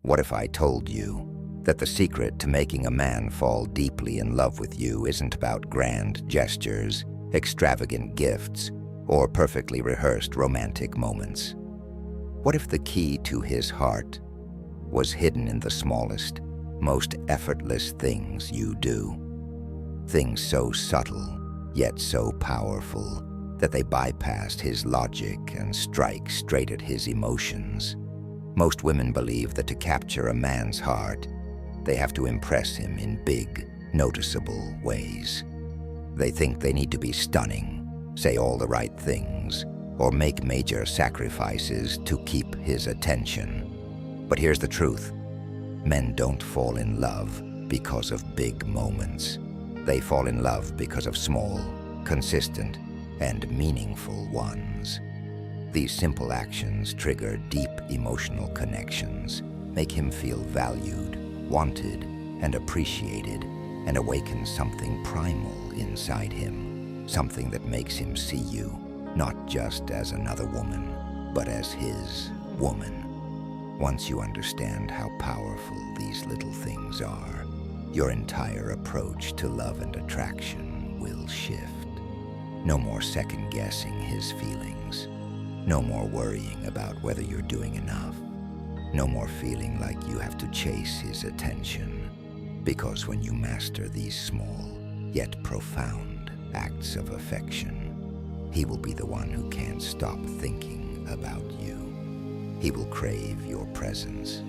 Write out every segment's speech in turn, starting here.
What if I told you that the secret to making a man fall deeply in love with you isn't about grand gestures, extravagant gifts, or perfectly rehearsed romantic moments? What if the key to his heart was hidden in the smallest, most effortless things you do? Things so subtle, yet so powerful, that they bypass his logic and strike straight at his emotions. Most women believe that to capture a man's heart, they have to impress him in big, noticeable ways. They think they need to be stunning, say all the right things, or make major sacrifices to keep his attention. But here's the truth. Men don't fall in love because of big moments. They fall in love because of small, consistent, and meaningful ones. These simple actions trigger deep emotional connections, make him feel valued, wanted, and appreciated, and awaken something primal inside him, something that makes him see you, not just as another woman, but as his woman. Once you understand how powerful these little things are, your entire approach to love and attraction will shift. No more second-guessing his feelings. No more worrying about whether you're doing enough. No more feeling like you have to chase his attention. Because when you master these small, yet profound acts of affection, he will be the one who can't stop thinking about you. He will crave your presence.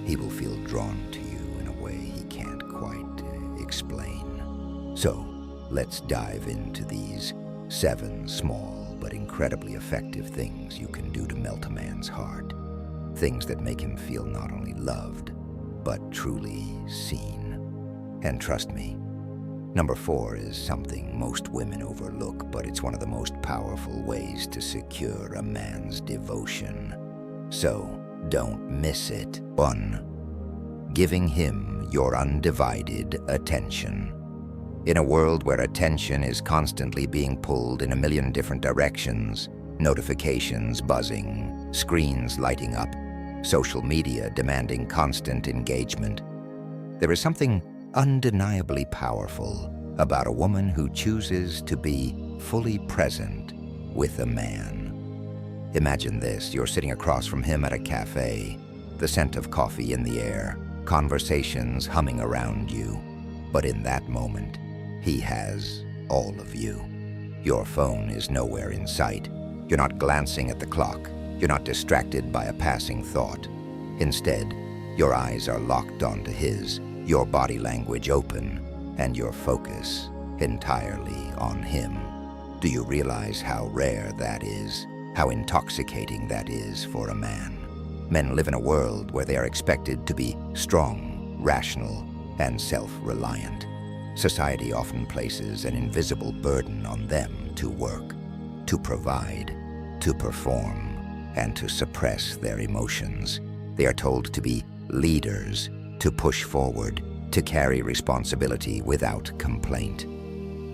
He will feel drawn to you in a way he can't quite explain. So, let's dive into these 7 small but incredibly effective things you can do to melt a man's heart. Things that make him feel not only loved, but truly seen. And trust me, number 4 is something most women overlook, but it's one of the most powerful ways to secure a man's devotion. So, don't miss it. 1. Giving him your undivided attention. In a world where attention is constantly being pulled in a million different directions, notifications buzzing, screens lighting up, social media demanding constant engagement, there is something undeniably powerful about a woman who chooses to be fully present with a man. Imagine this: you're sitting across from him at a cafe, the scent of coffee in the air, conversations humming around you. But in that moment, he has all of you. Your phone is nowhere in sight. You're not glancing at the clock. You're not distracted by a passing thought. Instead, your eyes are locked onto his, your body language open, and your focus entirely on him. Do you realize how rare that is? How intoxicating that is for a man? Men live in a world where they are expected to be strong, rational, and self-reliant. Society often places an invisible burden on them to work, to provide, to perform, and to suppress their emotions. They are told to be leaders, to push forward, to carry responsibility without complaint.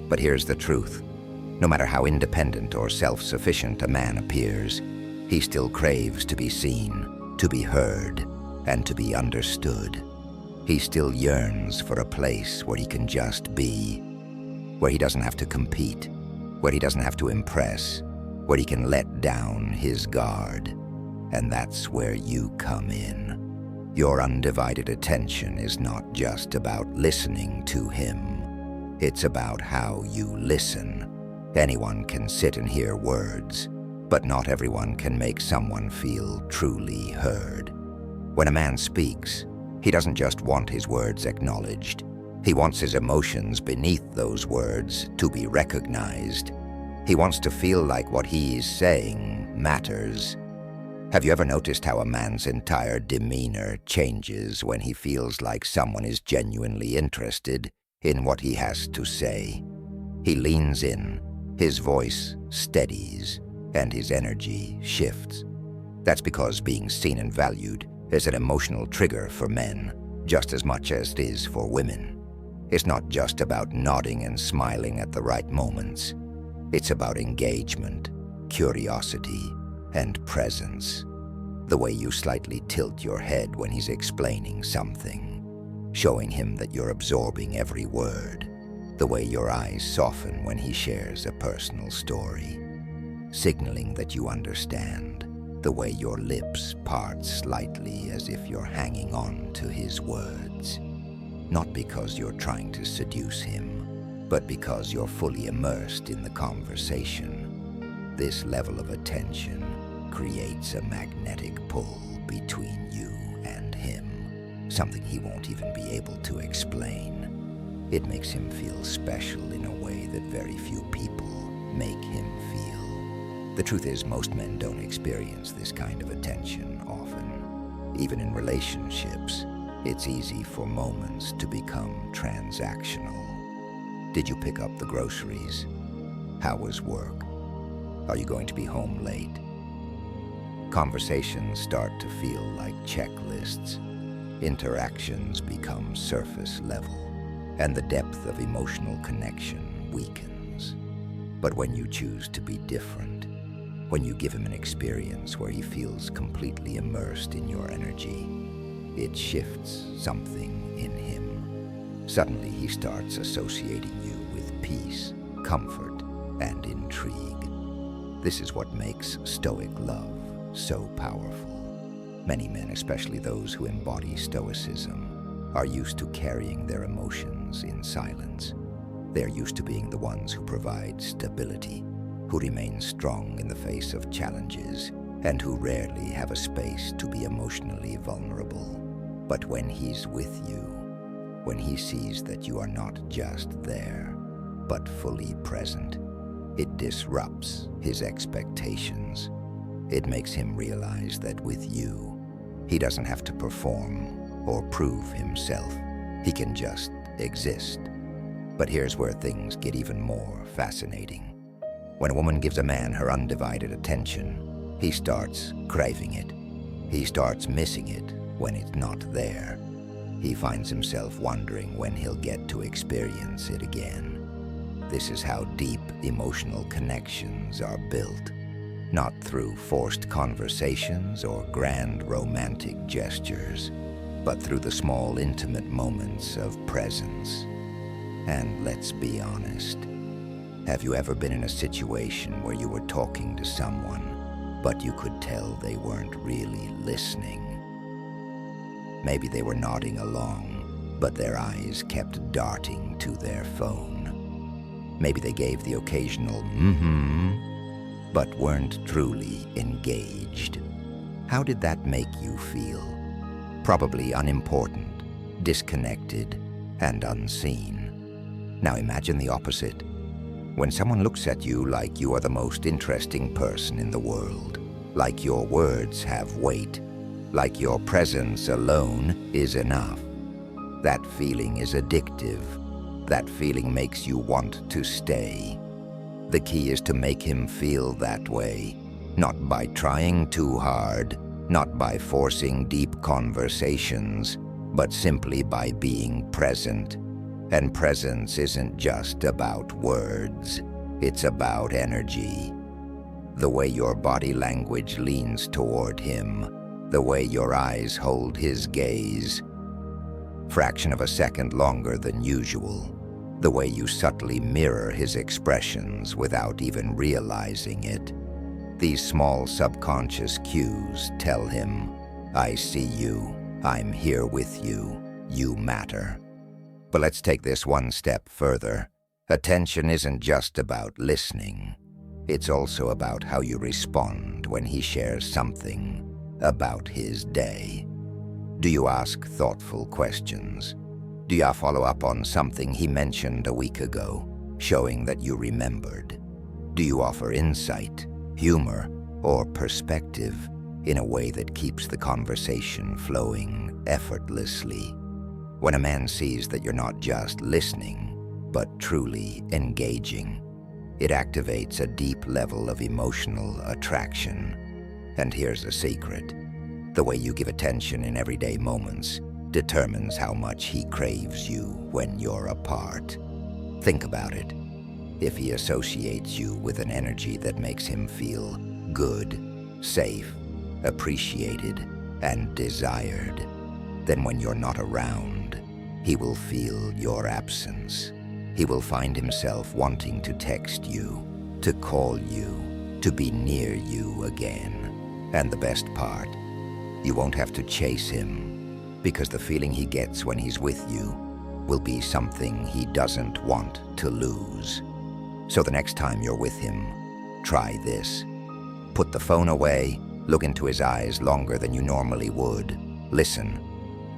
But here's the truth. No matter how independent or self-sufficient a man appears, he still craves to be seen, to be heard, and to be understood. He still yearns for a place where he can just be, where he doesn't have to compete, where he doesn't have to impress, where he can let down his guard. And that's where you come in. Your undivided attention is not just about listening to him. It's about how you listen. Anyone can sit and hear words, but not everyone can make someone feel truly heard. When a man speaks, he doesn't just want his words acknowledged. He wants his emotions beneath those words to be recognized. He wants to feel like what he's saying matters. Have you ever noticed how a man's entire demeanor changes when he feels like someone is genuinely interested in what he has to say? He leans in, his voice steadies, and his energy shifts. That's because being seen and valued is an emotional trigger for men, just as much as it is for women. It's not just about nodding and smiling at the right moments. It's about engagement, curiosity, and presence. The way you slightly tilt your head when he's explaining something, showing him that you're absorbing every word. The way your eyes soften when he shares a personal story, signaling that you understand. The way your lips part slightly as if you're hanging on to his words. Not because you're trying to seduce him, but because you're fully immersed in the conversation. This level of attention creates a magnetic pull between you and him, something he won't even be able to explain. It makes him feel special in a way that very few people make him feel. The truth is, most men don't experience this kind of attention often. Even in relationships, it's easy for moments to become transactional. Did you pick up the groceries? How was work? Are you going to be home late? Conversations start to feel like checklists. Interactions become surface level, and the depth of emotional connection weakens. But when you choose to be different, when you give him an experience where he feels completely immersed in your energy, it shifts something in him. Suddenly he starts associating you with peace, comfort, and intrigue. This is what makes Stoic love so powerful. Many men, especially those who embody Stoicism, are used to carrying their emotions in silence. They're used to being the ones who provide stability, who remain strong in the face of challenges, and who rarely have a space to be emotionally vulnerable. But when he's with you, when he sees that you are not just there, but fully present, it disrupts his expectations. It makes him realize that with you, he doesn't have to perform or prove himself. He can just exist. But here's where things get even more fascinating. When a woman gives a man her undivided attention, he starts craving it. He starts missing it when it's not there. He finds himself wondering when he'll get to experience it again. This is how deep emotional connections are built. Not through forced conversations or grand romantic gestures, but through the small intimate moments of presence. And let's be honest, have you ever been in a situation where you were talking to someone, but you could tell they weren't really listening? Maybe they were nodding along, but their eyes kept darting to their phone. Maybe they gave the occasional but weren't truly engaged. How did that make you feel? Probably unimportant, disconnected, and unseen. Now imagine the opposite. When someone looks at you like you are the most interesting person in the world, like your words have weight, like your presence alone is enough. That feeling is addictive. That feeling makes you want to stay. The key is to make him feel that way, not by trying too hard, not by forcing deep conversations, but simply by being present. And presence isn't just about words, it's about energy. The way your body language leans toward him, the way your eyes hold his gaze, fraction of a second longer than usual. The way you subtly mirror his expressions without even realizing it. These small subconscious cues tell him, I see you, I'm here with you, you matter. But let's take this one step further. Attention isn't just about listening. It's also about how you respond when he shares something about his day. Do you ask thoughtful questions? Do you follow up on something he mentioned a week ago, showing that you remembered? Do you offer insight, humor, or perspective in a way that keeps the conversation flowing effortlessly? When a man sees that you're not just listening, but truly engaging, it activates a deep level of emotional attraction. And here's a secret. The way you give attention in everyday moments determines how much he craves you when you're apart. Think about it. If he associates you with an energy that makes him feel good, safe, appreciated, and desired, then when you're not around, he will feel your absence. He will find himself wanting to text you, to call you, to be near you again. And the best part, you won't have to chase him, because the feeling he gets when he's with you will be something he doesn't want to lose. So the next time you're with him, try this. Put the phone away, look into his eyes longer than you normally would. Listen,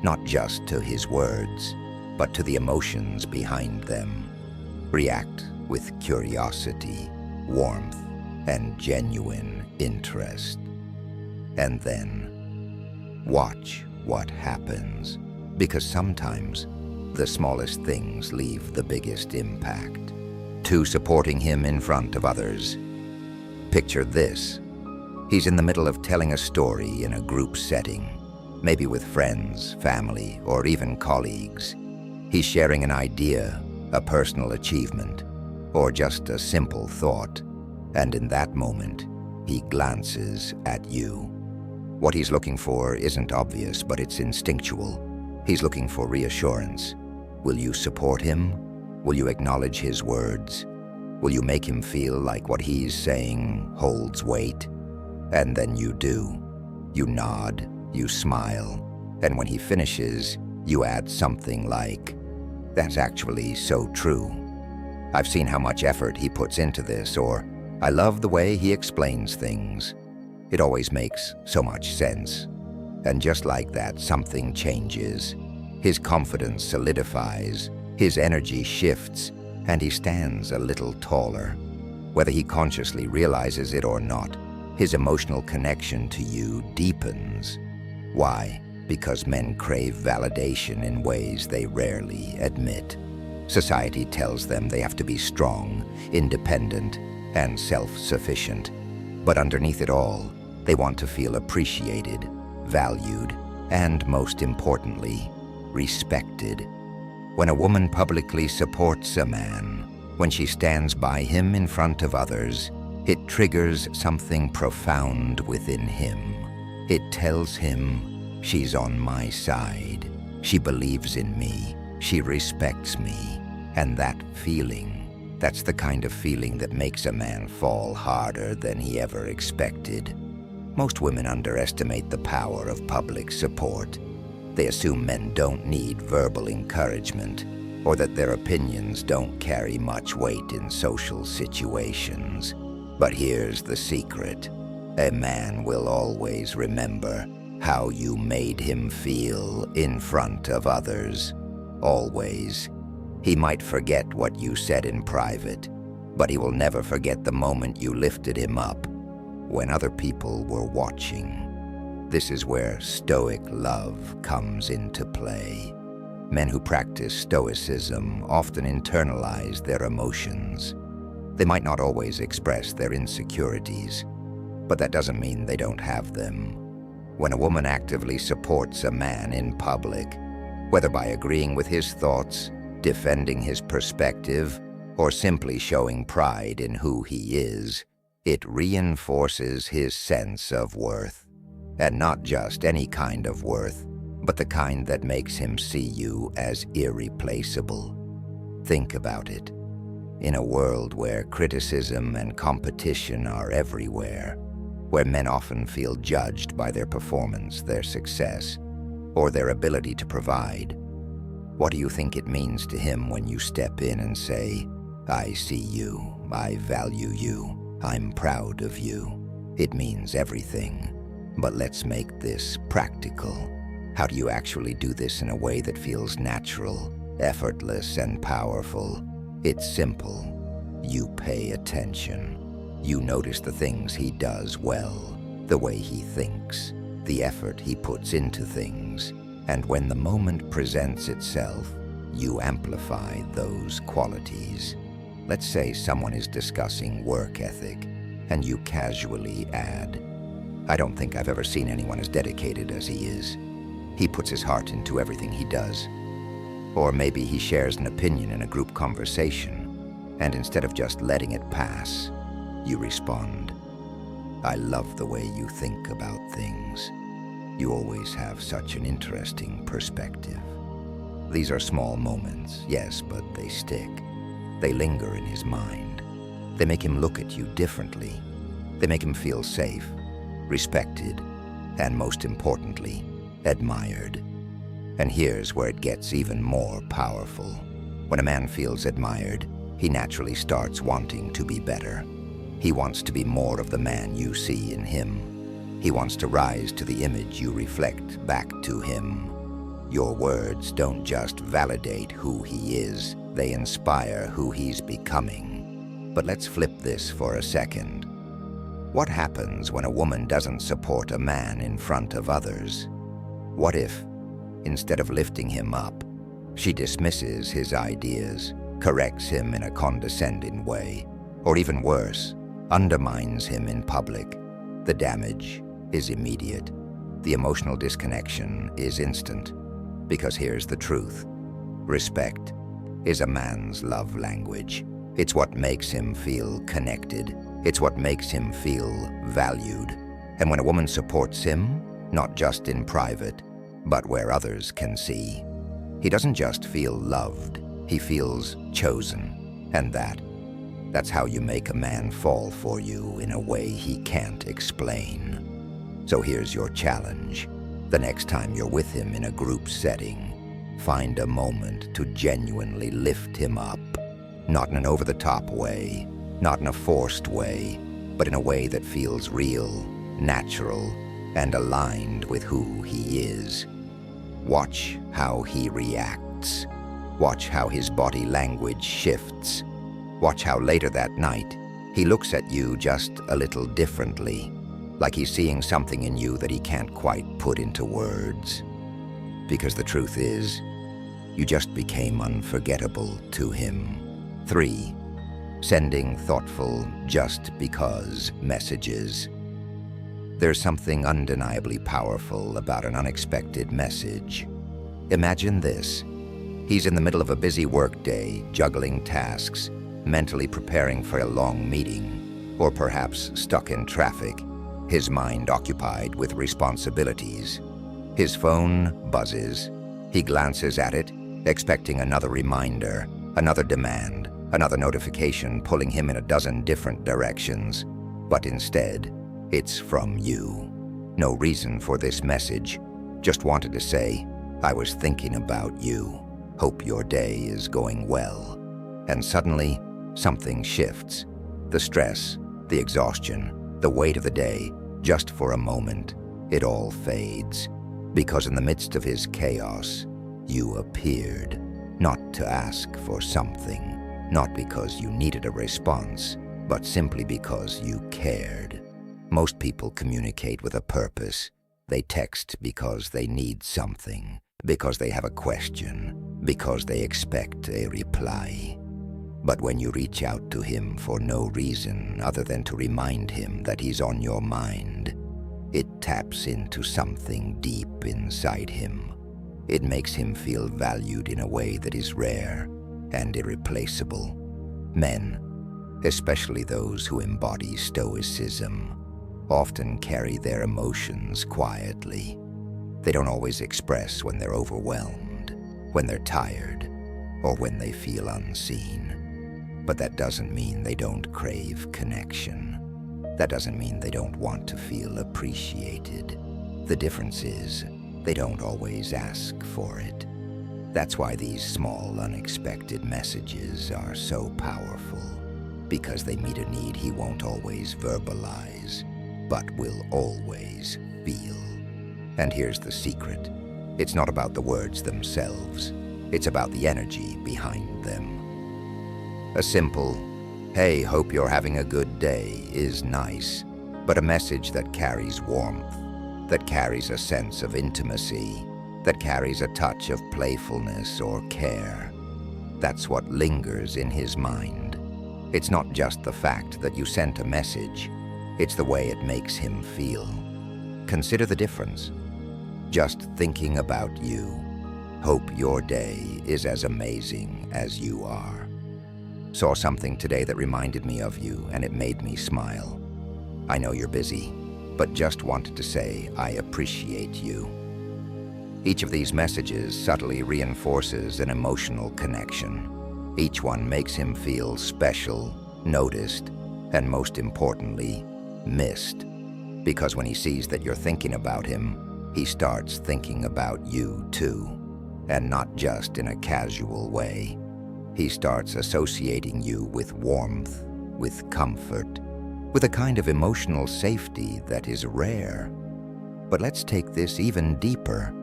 not just to his words, but to the emotions behind them. React with curiosity, warmth, and genuine interest. And then, watch what happens, because sometimes the smallest things leave the biggest impact. 2, supporting him in front of others. Picture this. He's in the middle of telling a story in a group setting, maybe with friends, family, or even colleagues. He's sharing an idea, a personal achievement, or just a simple thought, and in that moment, he glances at you. What he's looking for isn't obvious, but it's instinctual. He's looking for reassurance. Will you support him? Will you acknowledge his words? Will you make him feel like what he's saying holds weight? And then you do. You nod, you smile, and when he finishes, you add something like, "That's actually so true. I've seen how much effort he puts into this," or, "I love the way he explains things. It always makes so much sense." And just like that, something changes. His confidence solidifies, his energy shifts, and he stands a little taller. Whether he consciously realizes it or not, his emotional connection to you deepens. Why? Because men crave validation in ways they rarely admit. Society tells them they have to be strong, independent, and self-sufficient. But underneath it all, they want to feel appreciated, valued, and most importantly, respected. When a woman publicly supports a man, when she stands by him in front of others, it triggers something profound within him. It tells him, she's on my side, she believes in me, she respects me. And that feeling, that's the kind of feeling that makes a man fall harder than he ever expected. Most women underestimate the power of public support. They assume men don't need verbal encouragement, or that their opinions don't carry much weight in social situations. But here's the secret. A man will always remember how you made him feel in front of others. Always. He might forget what you said in private, but he will never forget the moment you lifted him up when other people were watching. This is where stoic love comes into play. Men who practice stoicism often internalize their emotions. They might not always express their insecurities, but that doesn't mean they don't have them. When a woman actively supports a man in public, whether by agreeing with his thoughts, defending his perspective, or simply showing pride in who he is, it reinforces his sense of worth. And not just any kind of worth, but the kind that makes him see you as irreplaceable. Think about it. In a world where criticism and competition are everywhere, where men often feel judged by their performance, their success, or their ability to provide, what do you think it means to him when you step in and say, "I see you, I value you, I'm proud of you"? It means everything. But let's make this practical. How do you actually do this in a way that feels natural, effortless, and powerful? It's simple. You pay attention. You notice the things he does well, the way he thinks, the effort he puts into things. And when the moment presents itself, you amplify those qualities. Let's say someone is discussing work ethic, and you casually add, "I don't think I've ever seen anyone as dedicated as he is. He puts his heart into everything he does." Or maybe he shares an opinion in a group conversation, and instead of just letting it pass, you respond, I love the way you think about things. You always have such an interesting perspective. These are small moments, yes, but they stick. They linger in his mind. They make him look at you differently. They make him feel safe, respected, and most importantly, admired. And here's where it gets even more powerful. When a man feels admired, he naturally starts wanting to be better. He wants to be more of the man you see in him. He wants to rise to the image you reflect back to him. Your words don't just validate who he is, they inspire who he's becoming. But let's flip this for a second. What happens when a woman doesn't support a man in front of others? What if, instead of lifting him up, she dismisses his ideas, corrects him in a condescending way, or even worse, undermines him in public? The damage is immediate. The emotional disconnection is instant. Because here's the truth. Respect is a man's love language. It's what makes him feel connected. It's what makes him feel valued. And when a woman supports him, not just in private, but where others can see, he doesn't just feel loved, he feels chosen. And that's how you make a man fall for you in a way he can't explain. So here's your challenge. The next time you're with him in a group setting, find a moment to genuinely lift him up. Not in an over-the-top way, not in a forced way, but in a way that feels real, natural, and aligned with who he is. Watch how he reacts. Watch how his body language shifts. Watch how later that night, he looks at you just a little differently, like he's seeing something in you that he can't quite put into words. Because the truth is, you just became unforgettable to him. 3. Sending thoughtful just because messages. There's something undeniably powerful about an unexpected message. Imagine this. He's in the middle of a busy workday, juggling tasks, mentally preparing for a long meeting, or perhaps stuck in traffic, his mind occupied with responsibilities. His phone buzzes. He glances at it, expecting another reminder, another demand, another notification pulling him in a dozen different directions. But instead, it's from you. No reason for this message. Just wanted to say, I was thinking about you. Hope your day is going well. And suddenly, something shifts. The stress, the exhaustion, the weight of the day, just for a moment, it all fades. Because in the midst of his chaos, you appeared. Not to ask for something, not because you needed a response, but simply because you cared. Most people communicate with a purpose. They text because they need something, because they have a question, because they expect a reply. But when you reach out to him for no reason other than to remind him that he's on your mind, it taps into something deep inside him. It makes him feel valued in a way that is rare and irreplaceable. Men, especially those who embody stoicism, often carry their emotions quietly. They don't always express when they're overwhelmed, when they're tired, or when they feel unseen. But that doesn't mean they don't crave connection. That doesn't mean they don't want to feel appreciated. The difference is, they don't always ask for it. That's why these small, unexpected messages are so powerful, because they meet a need he won't always verbalize, but will always feel. And here's the secret. It's not about the words themselves. It's about the energy behind them. A simple, "Hey, hope you're having a good day," is nice, but a message that carries warmth, that carries a sense of intimacy, that carries a touch of playfulness or care, that's what lingers in his mind. It's not just the fact that you sent a message, it's the way it makes him feel. Consider the difference. Just thinking about you. Hope your day is as amazing as you are. Saw something today that reminded me of you, and it made me smile. I know you're busy, but just wanted to say I appreciate you. Each of these messages subtly reinforces an emotional connection. Each one makes him feel special, noticed, and most importantly, missed. Because when he sees that you're thinking about him, he starts thinking about you too. And not just in a casual way. He starts associating you with warmth, with comfort, with a kind of emotional safety that is rare. But let's take this even deeper.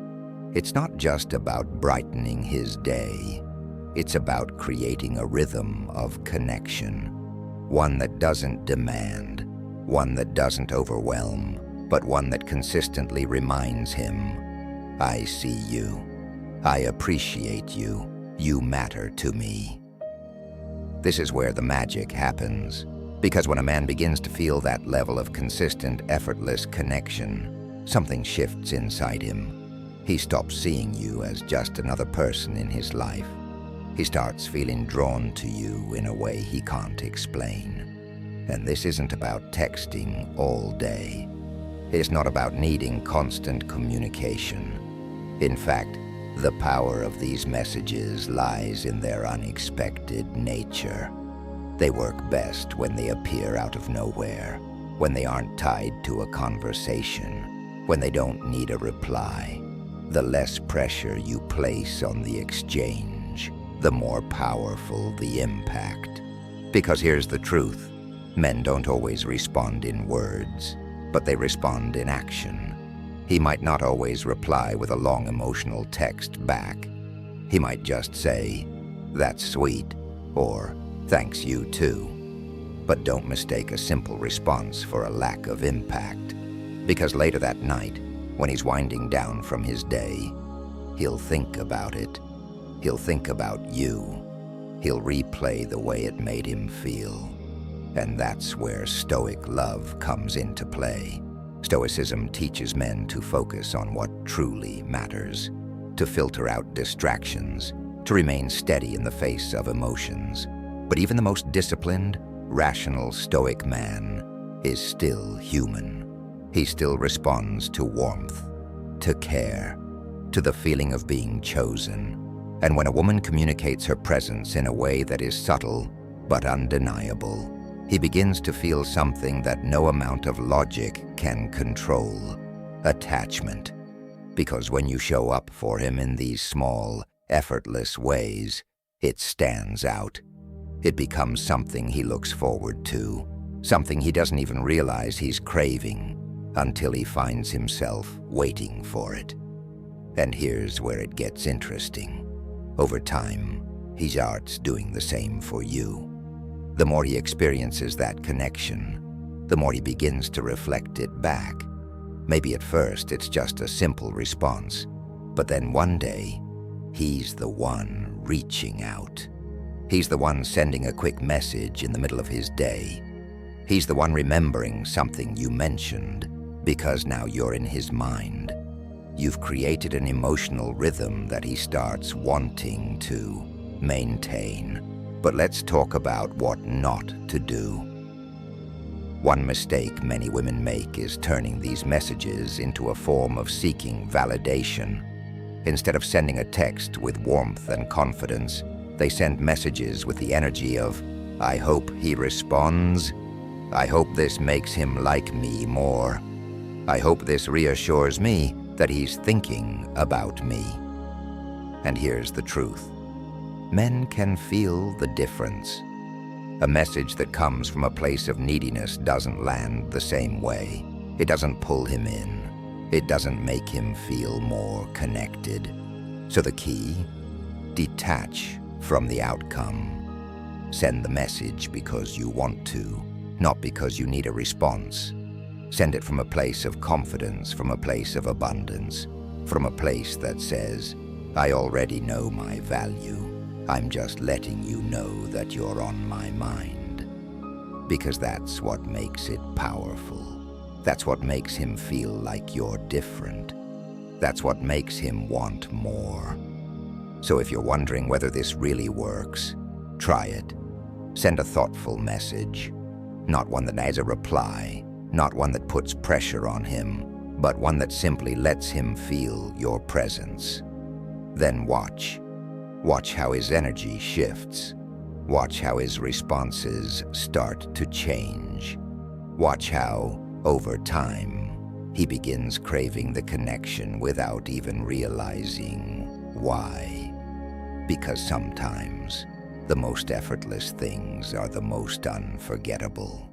It's not just about brightening his day. It's about creating a rhythm of connection. One that doesn't demand, one that doesn't overwhelm, but one that consistently reminds him, I see you. I appreciate you. You matter to me. This is where the magic happens, because when a man begins to feel that level of consistent, effortless connection, something shifts inside him. He stops seeing you as just another person in his life. He starts feeling drawn to you in a way he can't explain. And this isn't about texting all day. It's not about needing constant communication. In fact, the power of these messages lies in their unexpected nature. They work best when they appear out of nowhere, when they aren't tied to a conversation, when they don't need a reply. The less pressure you place on the exchange, the more powerful the impact. Because here's the truth, men don't always respond in words, but they respond in action. He might not always reply with a long emotional text back. He might just say, that's sweet, or thanks you too. But don't mistake a simple response for a lack of impact. Because later that night, when he's winding down from his day, he'll think about it. He'll think about you. He'll replay the way it made him feel. And that's where Stoic love comes into play. Stoicism teaches men to focus on what truly matters, to filter out distractions, to remain steady in the face of emotions. But even the most disciplined, rational Stoic man is still human. He still responds to warmth, to care, to the feeling of being chosen. And when a woman communicates her presence in a way that is subtle but undeniable, he begins to feel something that no amount of logic can control: attachment. Because when you show up for him in these small, effortless ways, it stands out. It becomes something he looks forward to, something he doesn't even realize he's craving, until he finds himself waiting for it. And here's where it gets interesting. Over time, he starts doing the same for you. The more he experiences that connection, the more he begins to reflect it back. Maybe at first it's just a simple response, but then one day, he's the one reaching out. He's the one sending a quick message in the middle of his day. He's the one remembering something you mentioned, because now you're in his mind. You've created an emotional rhythm that he starts wanting to maintain. But let's talk about what not to do. One mistake many women make is turning these messages into a form of seeking validation. Instead of sending a text with warmth and confidence, they send messages with the energy of, I hope he responds. I hope this makes him like me more. I hope this reassures me that he's thinking about me. And here's the truth. Men can feel the difference. A message that comes from a place of neediness doesn't land the same way. It doesn't pull him in. It doesn't make him feel more connected. So the key? Detach from the outcome. Send the message because you want to, not because you need a response. Send it from a place of confidence, from a place of abundance, from a place that says, I already know my value. I'm just letting you know that you're on my mind. Because that's what makes it powerful. That's what makes him feel like you're different. That's what makes him want more. So if you're wondering whether this really works, try it. Send a thoughtful message. Not one that adds a reply, not one that puts pressure on him, but one that simply lets him feel your presence. Then watch. Watch how his energy shifts. Watch how his responses start to change. Watch how, over time, he begins craving the connection without even realizing why. Because sometimes, the most effortless things are the most unforgettable.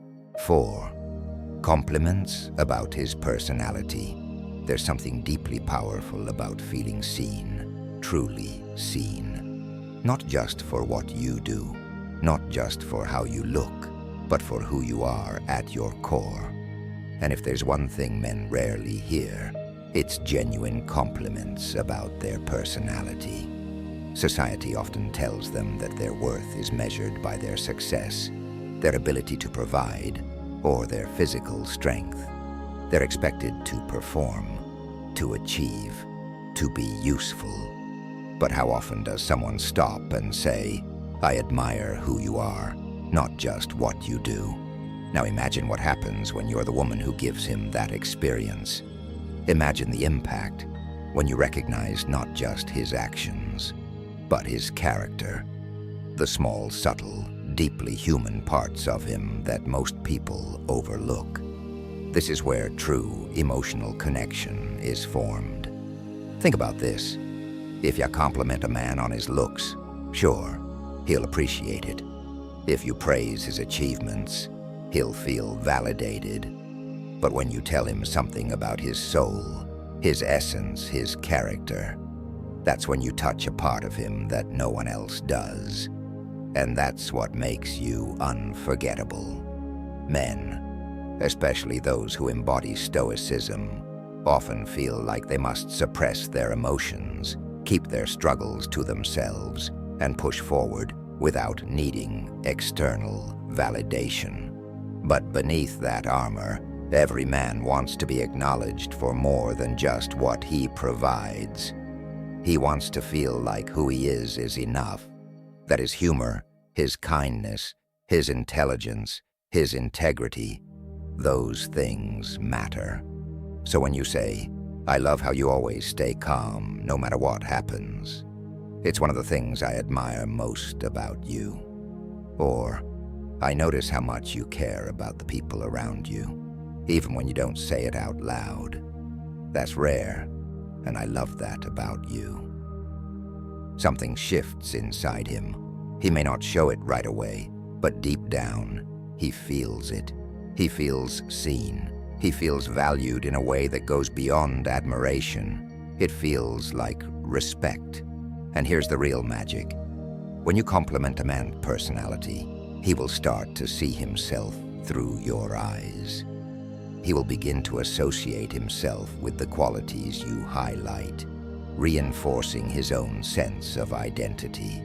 4. Compliments about his personality. There's something deeply powerful about feeling seen, truly seen. Not just for what you do, not just for how you look, but for who you are at your core. And if there's one thing men rarely hear, it's genuine compliments about their personality. Society often tells them that their worth is measured by their success, their ability to provide, or their physical strength. They're expected to perform, to achieve, to be useful. But how often does someone stop and say, "I admire who you are, not just what you do"? Now imagine what happens when you're the woman who gives him that experience. Imagine the impact when you recognize not just his actions, but his character, the small, subtle, deeply human parts of him that most people overlook. This is where true emotional connection is formed. Think about this. If you compliment a man on his looks, sure, he'll appreciate it. If you praise his achievements, he'll feel validated. But when you tell him something about his soul, his essence, his character, that's when you touch a part of him that no one else does. And that's what makes you unforgettable. Men, especially those who embody stoicism, often feel like they must suppress their emotions, keep their struggles to themselves, and push forward without needing external validation. But beneath that armor, every man wants to be acknowledged for more than just what he provides. He wants to feel like who he is enough, that his humor, his kindness, his intelligence, his integrity, those things matter. So when you say, "I love how you always stay calm, no matter what happens," it's one of the things I admire most about you. Or, "I notice how much you care about the people around you, even when you don't say it out loud. That's rare, and I love that about you." Something shifts inside him. He may not show it right away, but deep down, he feels it. He feels seen. He feels valued in a way that goes beyond admiration. It feels like respect. And here's the real magic. When you compliment a man's personality, he will start to see himself through your eyes. He will begin to associate himself with the qualities you highlight, reinforcing his own sense of identity.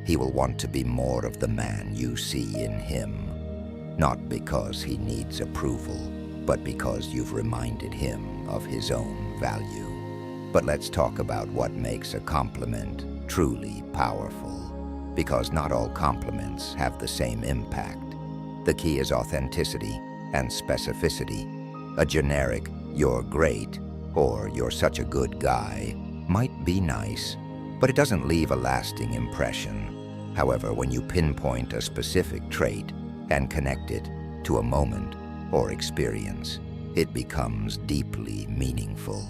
He will want to be more of the man you see in him, not because he needs approval, but because you've reminded him of his own value. But let's talk about what makes a compliment truly powerful, because not all compliments have the same impact. The key is authenticity and specificity. A generic, "You're great," or "You're such a good guy," might be nice, but it doesn't leave a lasting impression. However, when you pinpoint a specific trait and connect it to a moment or experience, it becomes deeply meaningful.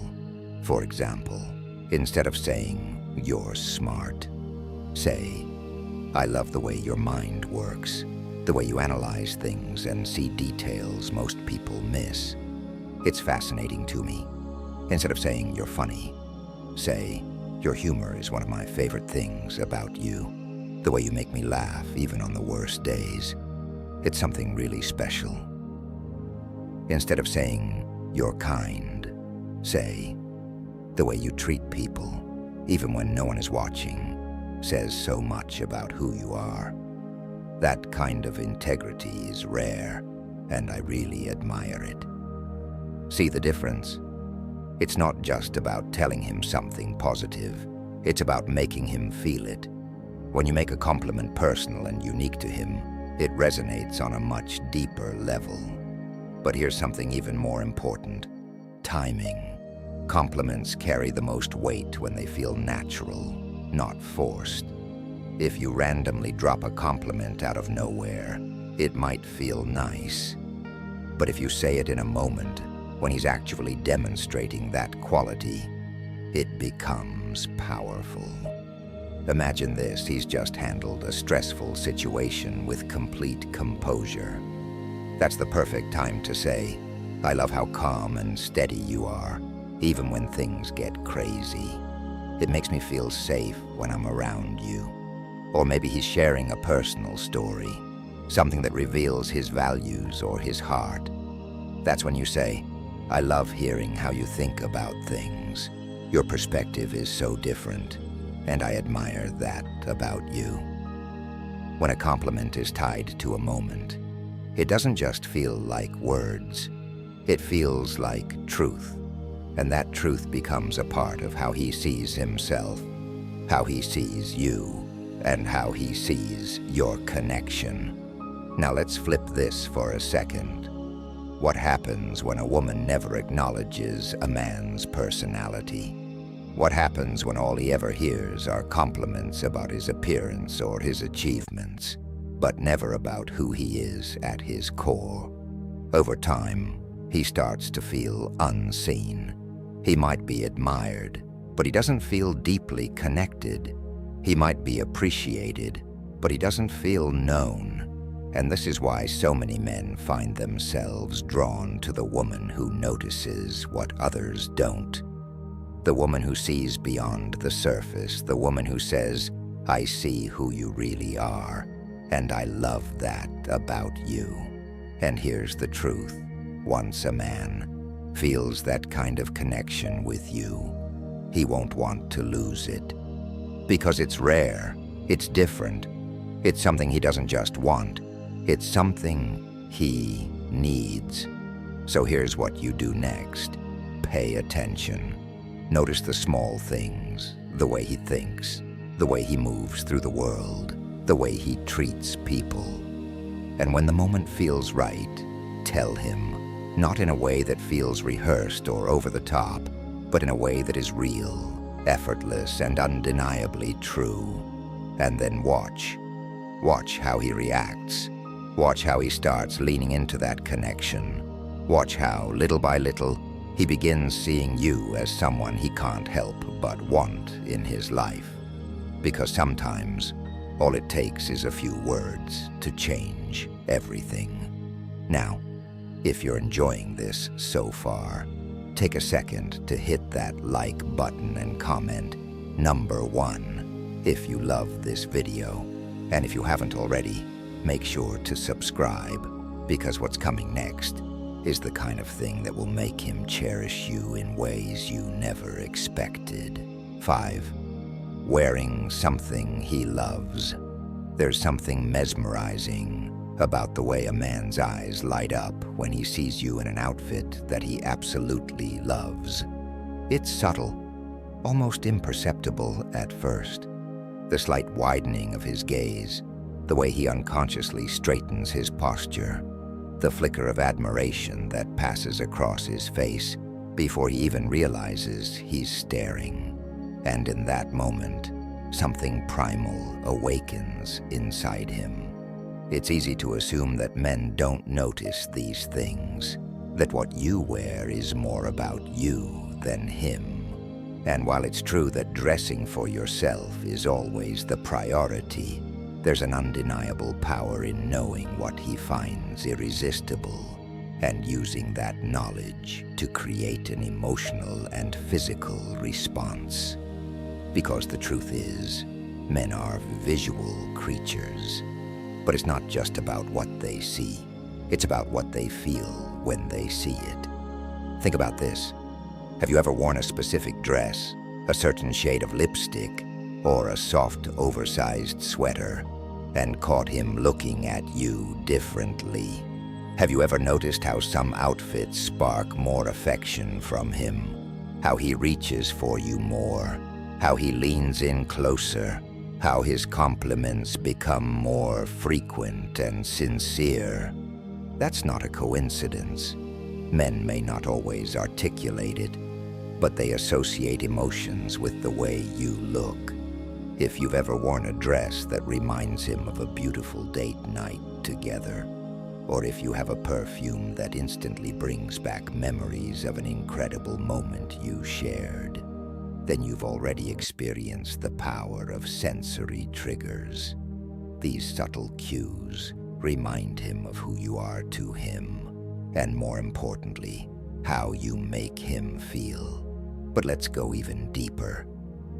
For example, instead of saying, "You're smart," say, "I love the way your mind works, the way you analyze things and see details most people miss. It's fascinating to me." Instead of saying, "You're funny," say, "Your humor is one of my favorite things about you. The way you make me laugh even on the worst days. It's something really special." Instead of saying, "You're kind," say, "The way you treat people, even when no one is watching, says so much about who you are. That kind of integrity is rare, and I really admire it." See the difference? It's not just about telling him something positive. It's about making him feel it. When you make a compliment personal and unique to him, it resonates on a much deeper level. But here's something even more important. Timing. Compliments carry the most weight when they feel natural, not forced. If you randomly drop a compliment out of nowhere, it might feel nice. But if you say it in a moment, when he's actually demonstrating that quality, it becomes powerful. Imagine this, he's just handled a stressful situation with complete composure. That's the perfect time to say, "I love how calm and steady you are, even when things get crazy. It makes me feel safe when I'm around you." Or maybe he's sharing a personal story, something that reveals his values or his heart. That's when you say, "I love hearing how you think about things. Your perspective is so different, and I admire that about you." When a compliment is tied to a moment, it doesn't just feel like words. It feels like truth, and that truth becomes a part of how he sees himself, how he sees you, and how he sees your connection. Now let's flip this for a second. What happens when a woman never acknowledges a man's personality? What happens when all he ever hears are compliments about his appearance or his achievements, but never about who he is at his core? Over time, he starts to feel unseen. He might be admired, but he doesn't feel deeply connected. He might be appreciated, but he doesn't feel known. And this is why so many men find themselves drawn to the woman who notices what others don't. The woman who sees beyond the surface, the woman who says, "I see who you really are, and I love that about you." And here's the truth. Once a man feels that kind of connection with you, he won't want to lose it. Because it's rare, it's different, it's something he doesn't just want, it's something he needs. So here's what you do next. Pay attention. Notice the small things, the way he thinks, the way he moves through the world, the way he treats people. And when the moment feels right, tell him, not in a way that feels rehearsed or over the top, but in a way that is real, effortless, and undeniably true. And then watch. Watch how he reacts. Watch how he starts leaning into that connection. Watch how, little by little, he begins seeing you as someone he can't help but want in his life. Because sometimes, all it takes is a few words to change everything. Now, if you're enjoying this so far, take a second to hit that like button and comment #1 if you love this video. And if you haven't already, make sure to subscribe, because what's coming next is the kind of thing that will make him cherish you in ways you never expected. 5. Wearing something he loves. There's something mesmerizing about the way a man's eyes light up when he sees you in an outfit that he absolutely loves. It's subtle, almost imperceptible at first. The slight widening of his gaze, the way he unconsciously straightens his posture, the flicker of admiration that passes across his face before he even realizes he's staring. And in that moment, something primal awakens inside him. It's easy to assume that men don't notice these things, that what you wear is more about you than him. And while it's true that dressing for yourself is always the priority, there's an undeniable power in knowing what he finds irresistible and using that knowledge to create an emotional and physical response. Because the truth is, men are visual creatures. But it's not just about what they see. It's about what they feel when they see it. Think about this. Have you ever worn a specific dress, a certain shade of lipstick, or a soft, oversized sweater, and caught him looking at you differently? Have you ever noticed how some outfits spark more affection from him? How he reaches for you more? How he leans in closer? How his compliments become more frequent and sincere? That's not a coincidence. Men may not always articulate it, but they associate emotions with the way you look. If you've ever worn a dress that reminds him of a beautiful date night together, or if you have a perfume that instantly brings back memories of an incredible moment you shared, then you've already experienced the power of sensory triggers. These subtle cues remind him of who you are to him, and more importantly, how you make him feel. But let's go even deeper.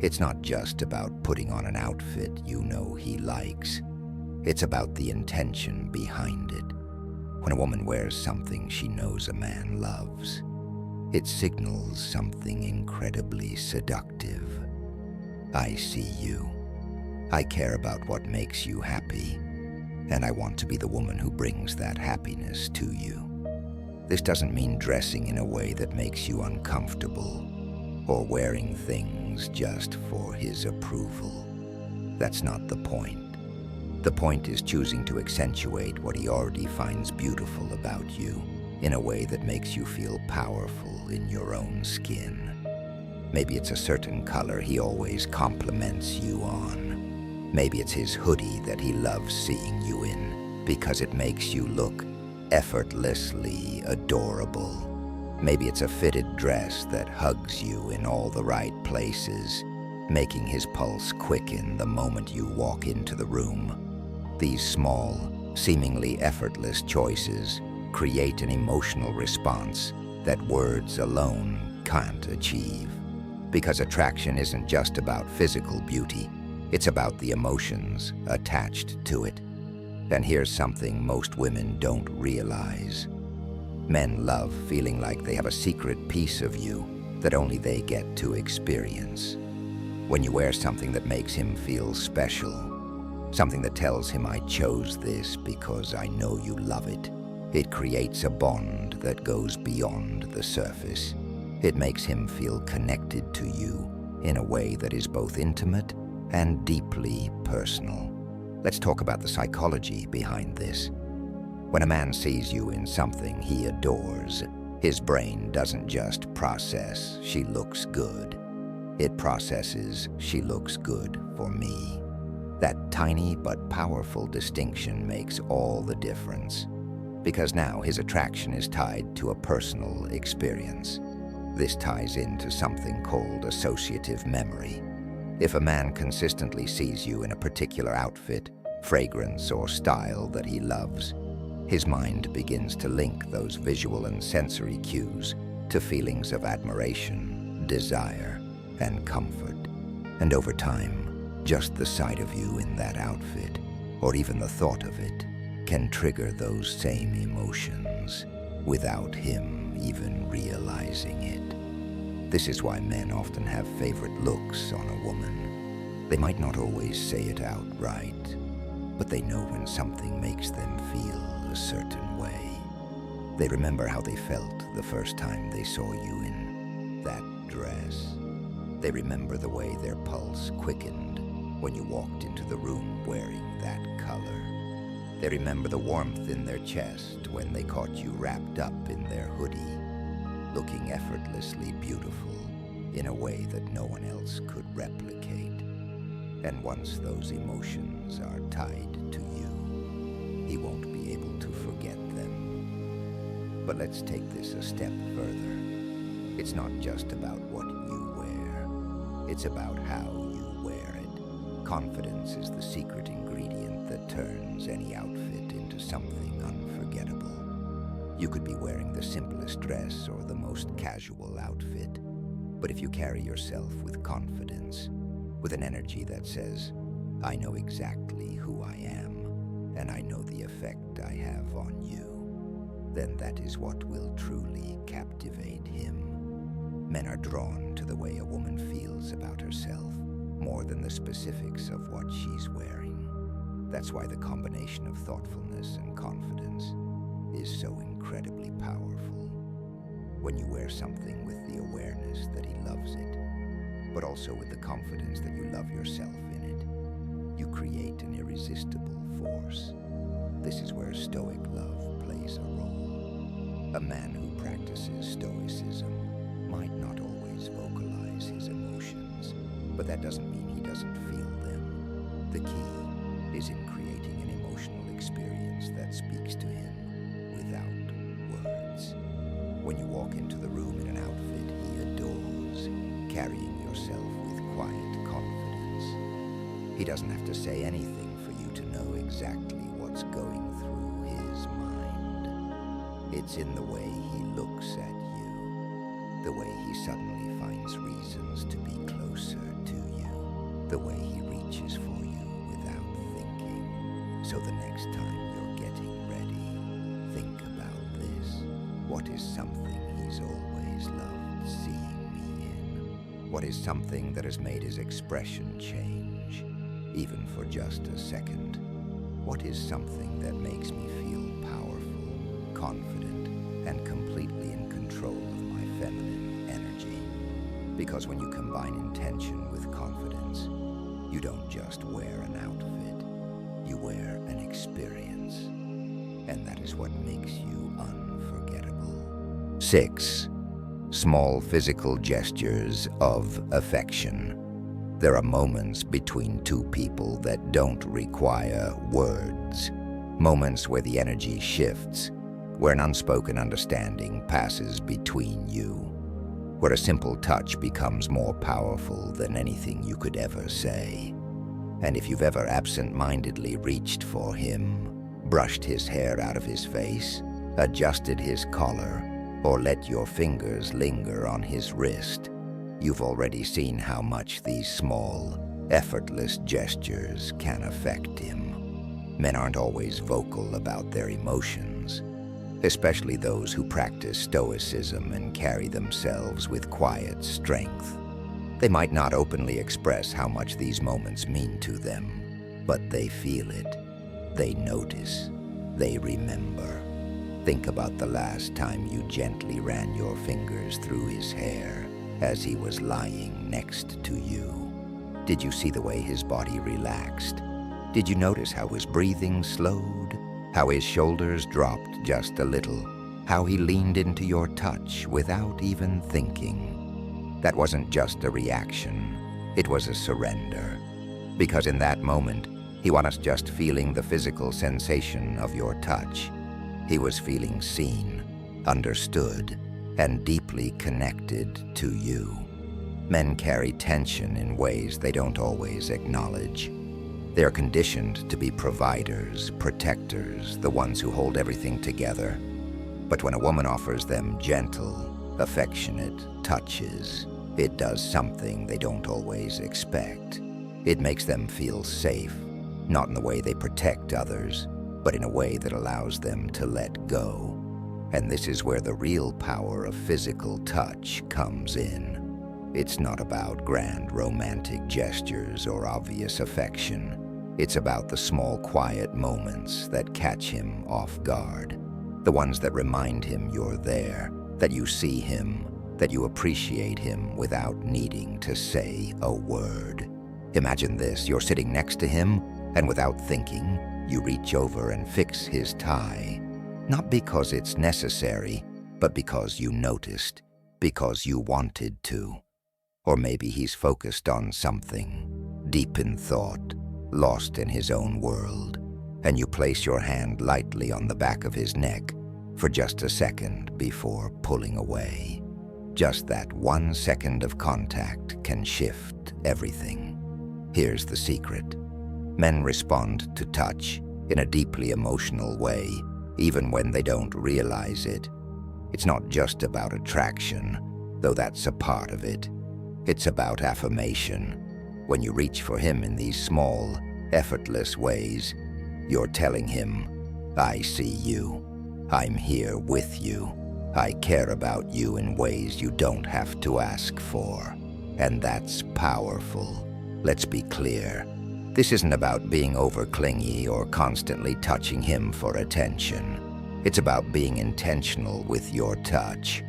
It's not just about putting on an outfit you know he likes. It's about the intention behind it. When a woman wears something she knows a man loves, it signals something incredibly seductive. I see you. I care about what makes you happy, and I want to be the woman who brings that happiness to you. This doesn't mean dressing in a way that makes you uncomfortable, or wearing things just for his approval. That's not the point. The point is choosing to accentuate what he already finds beautiful about you in a way that makes you feel powerful in your own skin. Maybe it's a certain color he always compliments you on. Maybe it's his hoodie that he loves seeing you in because it makes you look effortlessly adorable. Maybe it's a fitted dress that hugs you in all the right places, making his pulse quicken the moment you walk into the room. These small, seemingly effortless choices create an emotional response that words alone can't achieve. Because attraction isn't just about physical beauty, it's about the emotions attached to it. And here's something most women don't realize. Men love feeling like they have a secret piece of you that only they get to experience. When you wear something that makes him feel special, something that tells him I chose this because I know you love it, it creates a bond that goes beyond the surface. It makes him feel connected to you in a way that is both intimate and deeply personal. Let's talk about the psychology behind this. When a man sees you in something he adores, his brain doesn't just process, she looks good. It processes, she looks good for me. That tiny but powerful distinction makes all the difference, because now his attraction is tied to a personal experience. This ties into something called associative memory. If a man consistently sees you in a particular outfit, fragrance, or style that he loves, his mind begins to link those visual and sensory cues to feelings of admiration, desire, and comfort. And over time, just the sight of you in that outfit, or even the thought of it, can trigger those same emotions without him even realizing it. This is why men often have favorite looks on a woman. They might not always say it outright, but they know when something makes them feel a certain way. They remember how they felt the first time they saw you in that dress. They remember the way their pulse quickened when you walked into the room wearing that color. They remember the warmth in their chest when they caught you wrapped up in their hoodie, looking effortlessly beautiful in a way that no one else could replicate. And once those emotions are tied to you, he won't be able to forget them. But let's take this a step further. It's not just about what you wear, it's about how you wear it. Confidence is the secret ingredient that turns any outfit into something unforgettable. You could be wearing the simplest dress or the most casual outfit, but if you carry yourself with confidence, with an energy that says, I know exactly who I am, and I know the effect I have on you, then that is what will truly captivate him. Men are drawn to the way a woman feels about herself, more than the specifics of what she's wearing. That's why the combination of thoughtfulness and confidence is so incredibly powerful. When you wear something with the awareness that he loves it, but also with the confidence that you love yourself in it, you create an irresistible force. This is where Stoic love plays plays a role. A man who practices Stoicism might not always vocalize his emotions, but that doesn't mean he doesn't feel them. The key is in creating an emotional experience that speaks to him without words. When you walk into the room in an outfit he adores, carrying yourself with quiet confidence. He doesn't have to say anything for you to know exactly what's going through his mind. It's in the way he looks at you, the way he suddenly finds reasons to be closer to you, the way he reaches for you without thinking. So the next time you're getting ready, think about this. What is something he's always loved seeing me in? What is something that has made his expression change, even for just a second? What is something that makes me feel powerful, confident, and completely in control of my feminine energy? Because when you combine intention with confidence, you don't just wear an outfit, you wear an experience. And that is what makes you unforgettable. 6. Small physical gestures of affection. There are moments between two people that don't require words. Moments where the energy shifts, where an unspoken understanding passes between you, where a simple touch becomes more powerful than anything you could ever say. And if you've ever absent-mindedly reached for him, brushed his hair out of his face, adjusted his collar, or let your fingers linger on his wrist, you've already seen how much these small, effortless gestures can affect him. Men aren't always vocal about their emotions, especially those who practice Stoicism and carry themselves with quiet strength. They might not openly express how much these moments mean to them, but they feel it. They notice. They remember. Think about the last time you gently ran your fingers through his hair as he was lying next to you. Did you see the way his body relaxed? Did you notice how his breathing slowed? How his shoulders dropped just a little? How he leaned into your touch without even thinking? That wasn't just a reaction, it was a surrender. Because in that moment, he wasn't just feeling the physical sensation of your touch. He was feeling seen, understood, and deeply connected to you. Men carry tension in ways they don't always acknowledge. They are conditioned to be providers, protectors, the ones who hold everything together. But when a woman offers them gentle, affectionate touches, it does something they don't always expect. It makes them feel safe, not in the way they protect others, but in a way that allows them to let go. And this is where the real power of physical touch comes in. It's not about grand romantic gestures or obvious affection. It's about the small quiet moments that catch him off guard. The ones that remind him you're there, that you see him, that you appreciate him without needing to say a word. Imagine this, you're sitting next to him, and without thinking, you reach over and fix his tie. Not because it's necessary, but because you noticed, because you wanted to. Or maybe he's focused on something, deep in thought, lost in his own world, and you place your hand lightly on the back of his neck for just a second before pulling away. Just that 1 second of contact can shift everything. Here's the secret. Men respond to touch in a deeply emotional way, even when they don't realize it. It's not just about attraction, though that's a part of it. It's about affirmation. When you reach for him in these small, effortless ways, you're telling him, I see you. I'm here with you. I care about you in ways you don't have to ask for. And that's powerful. Let's be clear. This isn't about being over-clingy or constantly touching him for attention. It's about being intentional with your touch.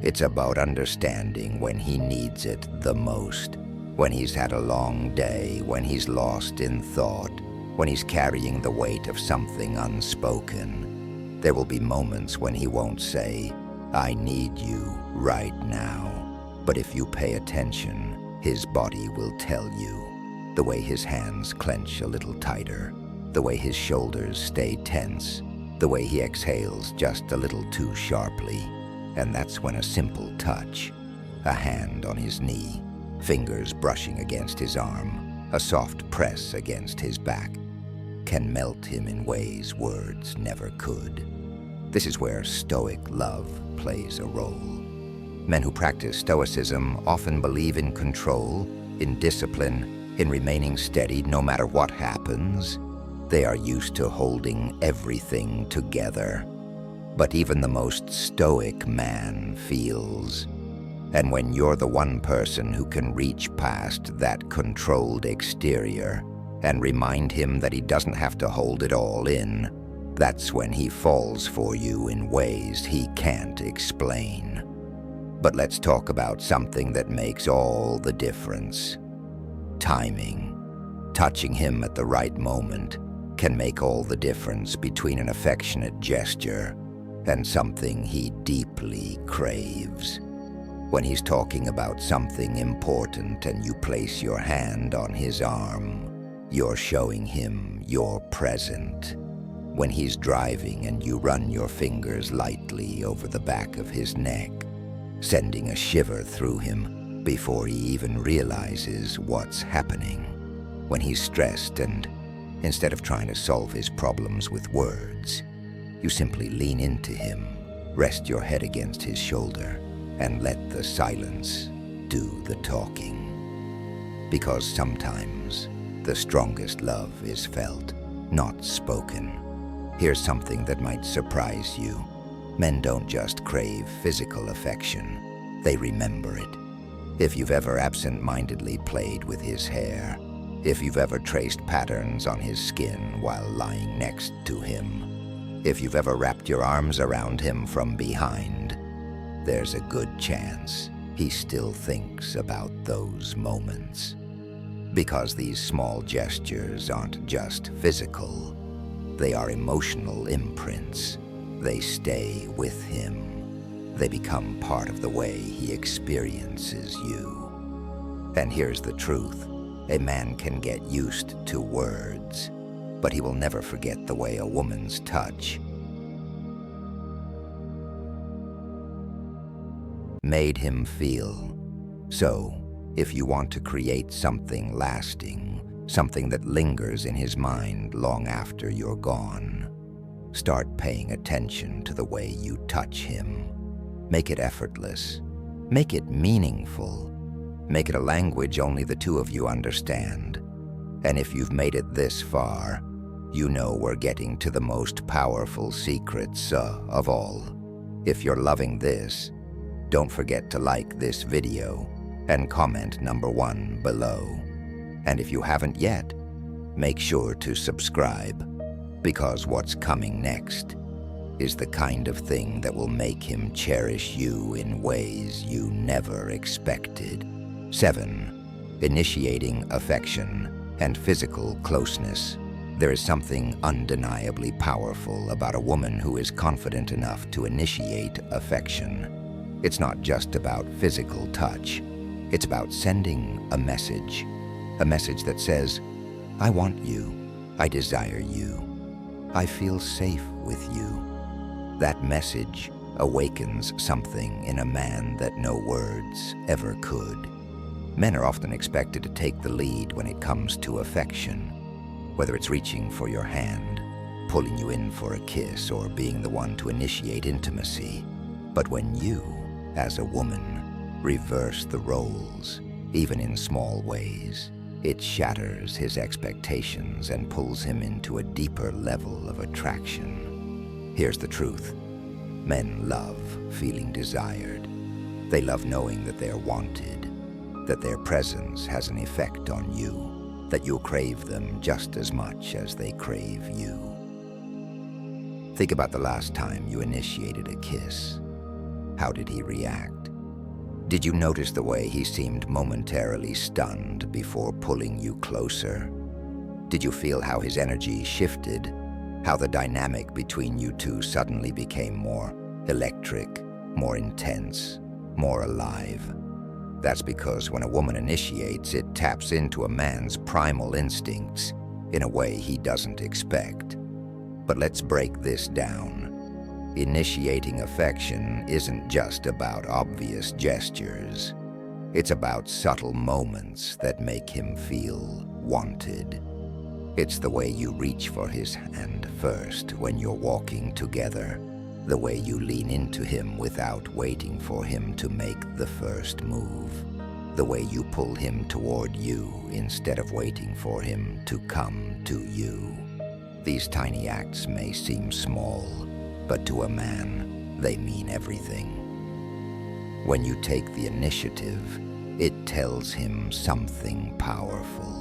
It's about understanding when he needs it the most. When he's had a long day, when he's lost in thought, when he's carrying the weight of something unspoken. There will be moments when he won't say, "I need you right now." But if you pay attention, his body will tell you. The way his hands clench a little tighter, the way his shoulders stay tense, the way he exhales just a little too sharply. And that's when a simple touch, a hand on his knee, fingers brushing against his arm, a soft press against his back, can melt him in ways words never could. This is where Stoic love plays a role. Men who practice Stoicism often believe in control, in discipline, in remaining steady no matter what happens. They are used to holding everything together. But even the most stoic man feels. And when you're the one person who can reach past that controlled exterior and remind him that he doesn't have to hold it all in, that's when he falls for you in ways he can't explain. But let's talk about something that makes all the difference. Timing. Touching him at the right moment can make all the difference between an affectionate gesture and something he deeply craves. When he's talking about something important and you place your hand on his arm, you're showing him you're present. When he's driving and you run your fingers lightly over the back of his neck, sending a shiver through him before he even realizes what's happening. When he's stressed and, instead of trying to solve his problems with words, you simply lean into him, rest your head against his shoulder, and let the silence do the talking. Because sometimes the strongest love is felt, not spoken. Here's something that might surprise you. Men don't just crave physical affection, they remember it. If you've ever absent-mindedly played with his hair, if you've ever traced patterns on his skin while lying next to him, if you've ever wrapped your arms around him from behind, there's a good chance he still thinks about those moments. Because these small gestures aren't just physical, they are emotional imprints. They stay with him. They become part of the way he experiences you. And here's the truth. A man can get used to words, but he will never forget the way a woman's touch made him feel. So, if you want to create something lasting, something that lingers in his mind long after you're gone, start paying attention to the way you touch him. Make it effortless. Make it meaningful. Make it a language only the two of you understand. And if you've made it this far, you know we're getting to the most powerful secrets of all. If you're loving this, don't forget to like this video and comment number 1 below. And if you haven't yet, make sure to subscribe, because what's coming next is the kind of thing that will make him cherish you in ways you never expected. 7. Initiating affection and physical closeness. There is something undeniably powerful about a woman who is confident enough to initiate affection. It's not just about physical touch. It's about sending a message that says, "I want you, I desire you, I feel safe with you." That message awakens something in a man that no words ever could. Men are often expected to take the lead when it comes to affection, whether it's reaching for your hand, pulling you in for a kiss, or being the one to initiate intimacy. But when you, as a woman, reverse the roles, even in small ways, it shatters his expectations and pulls him into a deeper level of attraction. Here's the truth. Men love feeling desired. They love knowing that they're wanted, that their presence has an effect on you, that you'll crave them just as much as they crave you. Think about the last time you initiated a kiss. How did he react? Did you notice the way he seemed momentarily stunned before pulling you closer? Did you feel how his energy shifted how the dynamic between you two suddenly became more electric, more intense, more alive. That's because when a woman initiates, it taps into a man's primal instincts in a way he doesn't expect. But let's break this down. Initiating affection isn't just about obvious gestures. It's about subtle moments that make him feel wanted. It's the way you reach for his hand first when you're walking together, the way you lean into him without waiting for him to make the first move, the way you pull him toward you instead of waiting for him to come to you. These tiny acts may seem small, but to a man, they mean everything. When you take the initiative, it tells him something powerful,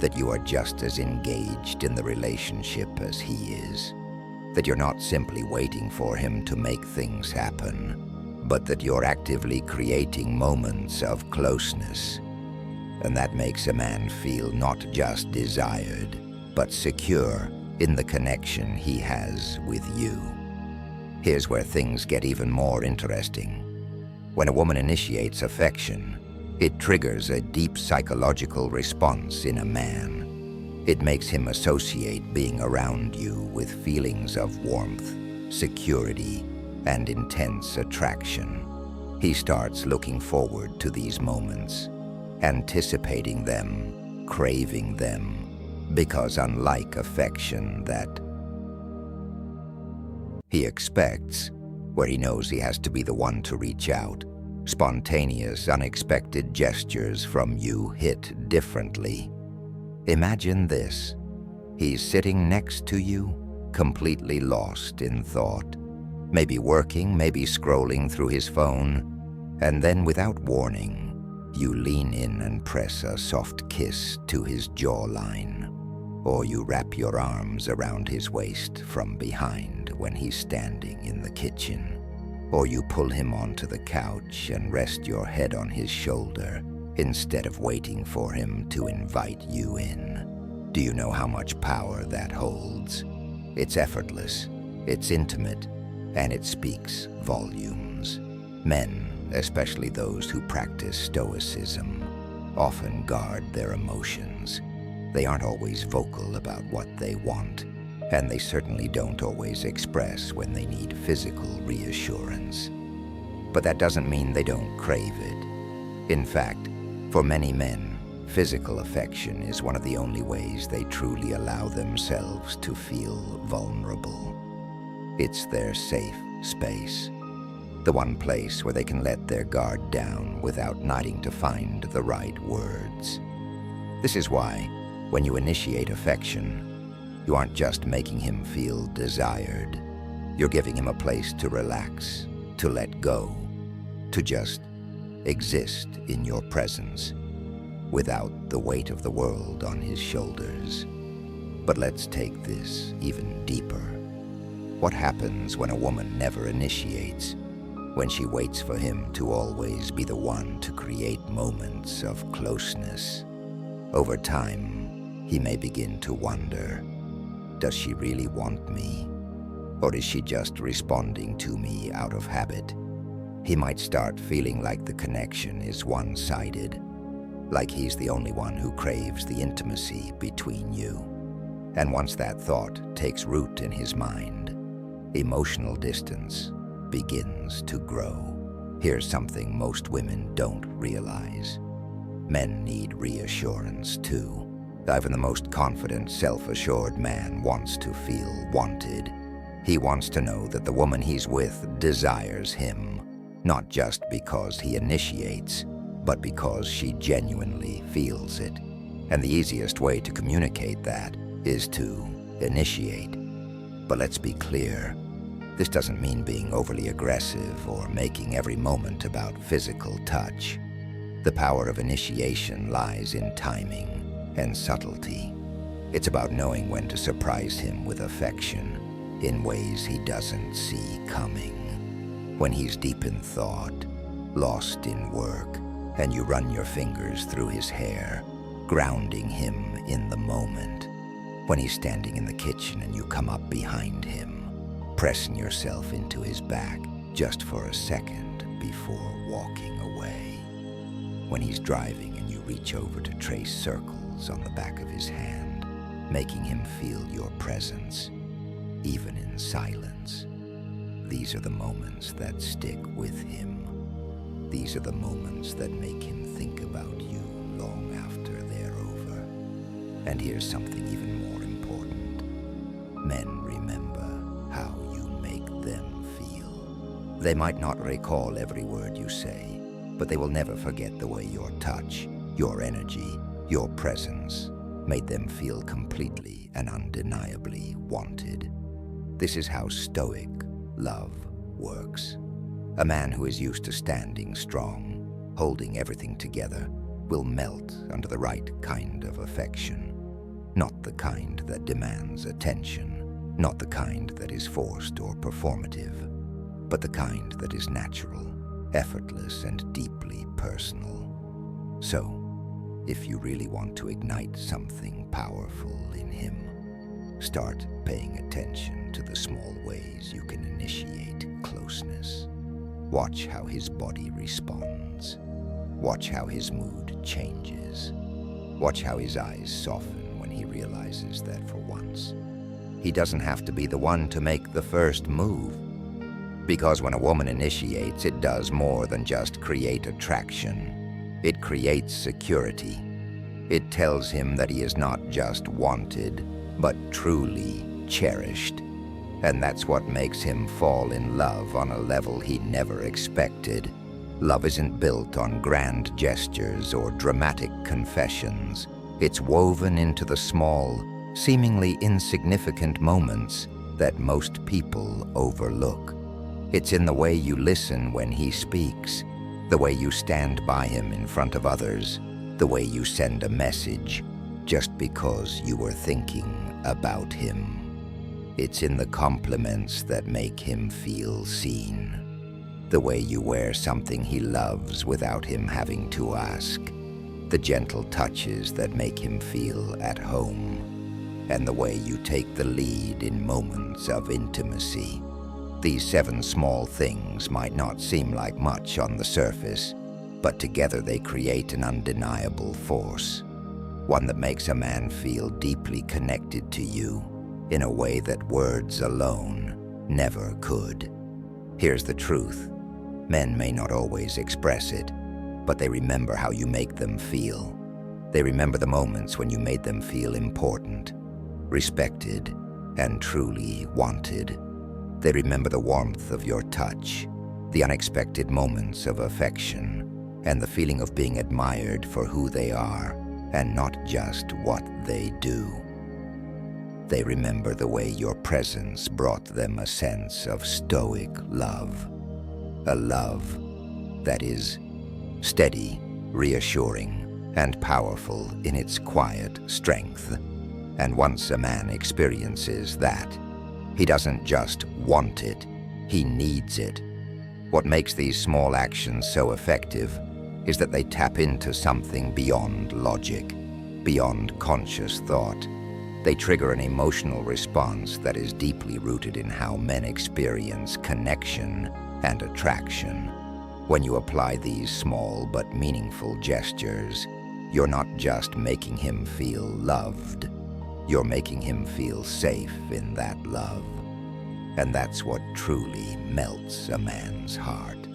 that you are just as engaged in the relationship as he is, that you're not simply waiting for him to make things happen, but that you're actively creating moments of closeness. And that makes a man feel not just desired, but secure in the connection he has with you. Here's where things get even more interesting. When a woman initiates affection, it triggers a deep psychological response in a man. It makes him associate being around you with feelings of warmth, security, and intense attraction. He starts looking forward to these moments, anticipating them, craving them, because unlike affection that he expects, where he knows he has to be the one to reach out, spontaneous, unexpected gestures from you hit differently. Imagine this. He's sitting next to you, completely lost in thought, maybe working, maybe scrolling through his phone, and then without warning, you lean in and press a soft kiss to his jawline, or you wrap your arms around his waist from behind when he's standing in the kitchen. Or you pull him onto the couch and rest your head on his shoulder instead of waiting for him to invite you in. Do you know how much power that holds? It's effortless, it's intimate, and it speaks volumes. Men, especially those who practice Stoicism, often guard their emotions. They aren't always vocal about what they want, and they certainly don't always express when they need physical reassurance. But that doesn't mean they don't crave it. In fact, for many men, physical affection is one of the only ways they truly allow themselves to feel vulnerable. It's their safe space, the one place where they can let their guard down without needing to find the right words. This is why, when you initiate affection, you aren't just making him feel desired. You're giving him a place to relax, to let go, to just exist in your presence, without the weight of the world on his shoulders. But let's take this even deeper. What happens when a woman never initiates, when she waits for him to always be the one to create moments of closeness? Over time, he may begin to wonder, does she really want me? Or is she just responding to me out of habit? He might start feeling like the connection is one-sided, like he's the only one who craves the intimacy between you. And once that thought takes root in his mind, emotional distance begins to grow. Here's something most women don't realize. Men need reassurance too. Even the most confident, self-assured man wants to feel wanted. He wants to know that the woman he's with desires him, not just because he initiates, but because she genuinely feels it. And the easiest way to communicate that is to initiate. But let's be clear, this doesn't mean being overly aggressive or making every moment about physical touch. The power of initiation lies in timing and subtlety. It's about knowing when to surprise him with affection in ways he doesn't see coming. When he's deep in thought, lost in work, and you run your fingers through his hair, grounding him in the moment. When he's standing in the kitchen and you come up behind him, pressing yourself into his back just for a second before walking away. When he's driving and you reach over to trace circles on the back of his hand, making him feel your presence, even in silence. These are the moments that stick with him. These are the moments that make him think about you long after they're over. And here's something even more important. Men remember how you make them feel. They might not recall every word you say, but they will never forget the way your touch, your energy, your presence made them feel completely and undeniably wanted. This is how Stoic love works. A man who is used to standing strong, holding everything together, will melt under the right kind of affection. Not the kind that demands attention, not the kind that is forced or performative, but the kind that is natural, effortless, and deeply personal. So, if you really want to ignite something powerful in him, start paying attention to the small ways you can initiate closeness. Watch how his body responds. Watch how his mood changes. Watch how his eyes soften when he realizes that for once, he doesn't have to be the one to make the first move. Because when a woman initiates, it does more than just create attraction. It creates security. It tells him that he is not just wanted, but truly cherished. And that's what makes him fall in love on a level he never expected. Love isn't built on grand gestures or dramatic confessions. It's woven into the small, seemingly insignificant moments that most people overlook. It's in the way you listen when he speaks, the way you stand by him in front of others, the way you send a message just because you were thinking about him. It's in the compliments that make him feel seen, the way you wear something he loves without him having to ask, the gentle touches that make him feel at home, and the way you take the lead in moments of intimacy. These 7 small things might not seem like much on the surface, but together they create an undeniable force, one that makes a man feel deeply connected to you in a way that words alone never could. Here's the truth. Men may not always express it, but they remember how you make them feel. They remember the moments when you made them feel important, respected, and truly wanted. They remember the warmth of your touch, the unexpected moments of affection, and the feeling of being admired for who they are and not just what they do. They remember the way your presence brought them a sense of stoic love, a love that is steady, reassuring, and powerful in its quiet strength. And once a man experiences that, he doesn't just want it, he needs it. What makes these small actions so effective is that they tap into something beyond logic, beyond conscious thought. They trigger an emotional response that is deeply rooted in how men experience connection and attraction. When you apply these small but meaningful gestures, you're not just making him feel loved, you're making him feel safe in that love. And that's what truly melts a man's heart.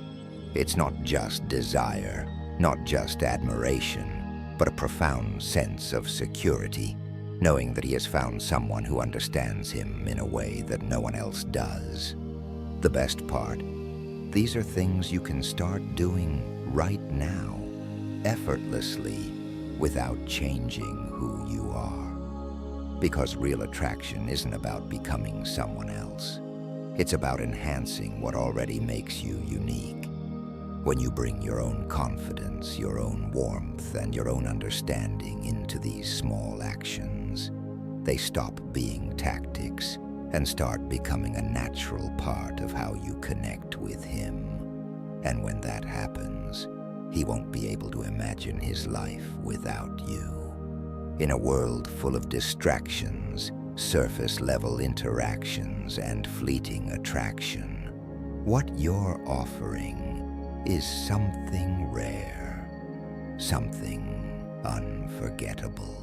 It's not just desire, not just admiration, but a profound sense of security, knowing that he has found someone who understands him in a way that no one else does. The best part, these are things you can start doing right now, effortlessly, without changing who you are. Because real attraction isn't about becoming someone else. It's about enhancing what already makes you unique. When you bring your own confidence, your own warmth, and your own understanding into these small actions, they stop being tactics and start becoming a natural part of how you connect with him. And when that happens, he won't be able to imagine his life without you. In a world full of distractions, surface-level interactions, and fleeting attraction, what you're offering is something rare, something unforgettable.